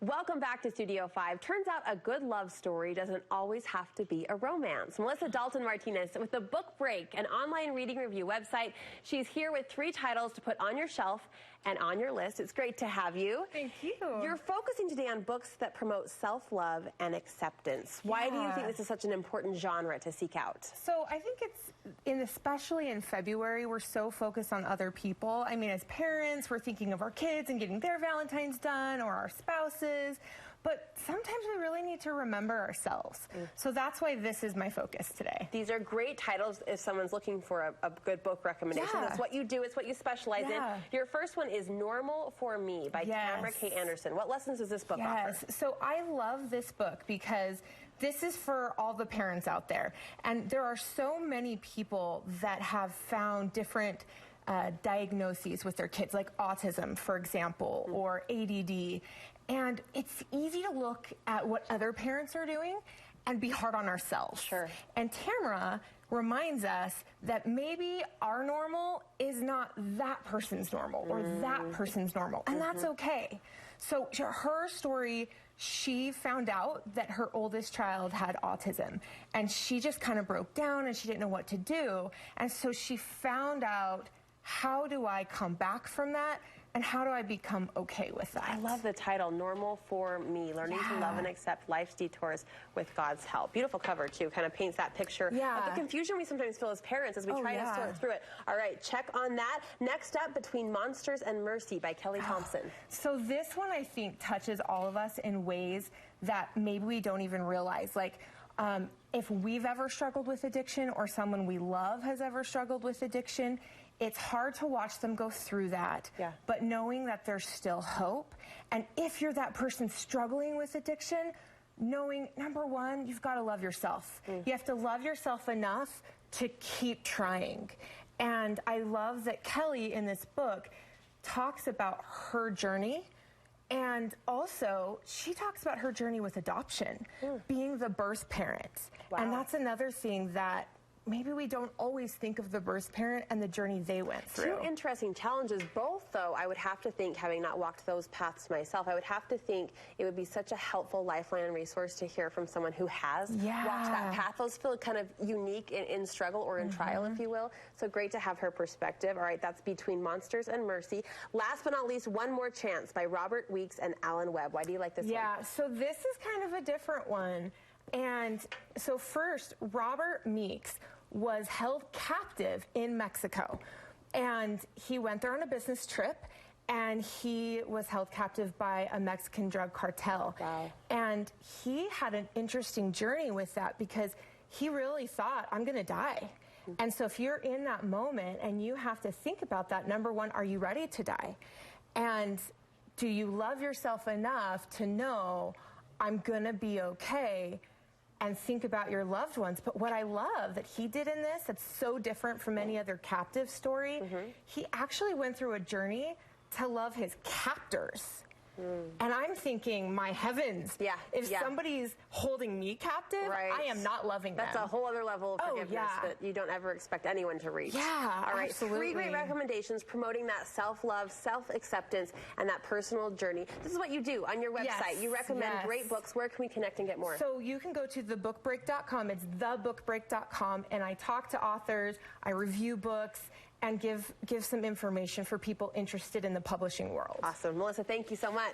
Welcome back to Studio 5. Turns out a good love story doesn't always have to be a romance. Melissa Dalton-Martinez with the Book Break, an online reading review website. She's here with 3 titles to put on your shelf and on your list. It's great to have you. Thank you. You're focusing today on books that promote self-love and acceptance. Why do you think this is such an important genre to seek out? So I think especially in February, we're so focused on other people. I mean, as parents, we're thinking of our kids and getting their Valentine's done, or our spouses. But sometimes we really need to remember ourselves. So that's why this is my focus today. These are great titles if someone's looking for a good book recommendation. That's what you do. It's what you specialize in. Your first one is Normal for Me by Tamara K. Anderson. What lessons does this book offer? So I love this book because this is for all the parents out there. And there are so many people that have found different diagnoses with their kids, like autism, for example, or ADD. And it's easy to look at what other parents are doing and be hard on ourselves. And Tamara reminds us that maybe our normal is not that person's normal or that person's normal, and that's okay. So her story, she found out that her oldest child had autism, and she just kind of broke down and she didn't know what to do. And so she found out, how do I come back from that? And how do I become okay with that? I love the title, Normal for Me, Learning to Love and Accept Life's Detours with God's Help. Beautiful cover, too. Kind of paints that picture of the confusion we sometimes feel as parents as we try to sort through it. All right, check on that. Next up, Between Monsters and Mercy by Kelly Thompson. So this one, I think, touches all of us in ways that maybe we don't even realize. Like, if we've ever struggled with addiction, or someone we love has ever struggled with addiction, it's hard to watch them go through that, but knowing that there's still hope. And if you're that person struggling with addiction, knowing, number one, you've got to love yourself. You have to love yourself enough to keep trying. And I love that Kelly, in this book, talks about her journey. And also, she talks about her journey with adoption, being the birth parent. And that's another thing that maybe we don't always think of the birth parent and the journey they went through. 2 interesting challenges. Both, though, I would have to think, having not walked those paths myself, I would have to think it would be such a helpful lifeline and resource to hear from someone who has walked that path. Those feel kind of unique in struggle or in trial, if you will. So great to have her perspective. All right, that's Between Monsters and Mercy. Last but not least, One More Chance by Robert Weeks and Alan Webb. Why do you like this one? So this is kind of a different one. And so first, Robert Meeks was held captive in Mexico, and he went there on a business trip, and he was held captive by a Mexican drug cartel. And he had an interesting journey with that, because he really thought, I'm going to die. And so if you're in that moment and you have to think about that, number one, are you ready to die? And do you love yourself enough to know, I'm going to be okay? And think about your loved ones. But what I love that he did in this, that's so different from any other captive story, he actually went through a journey to love his captors. And I'm thinking, my heavens, if somebody's holding me captive, I am not loving them. That's a whole other level of forgiveness that you don't ever expect anyone to reach. All right, 3 great recommendations promoting that self-love, self-acceptance, and that personal journey. This is what you do on your website. You recommend great books. Where can we connect and get more? So you can go to thebookbreak.com. It's thebookbreak.com, and I talk to authors, I review books, and give some information for people interested in the publishing world. Awesome. Melissa, thank you so much.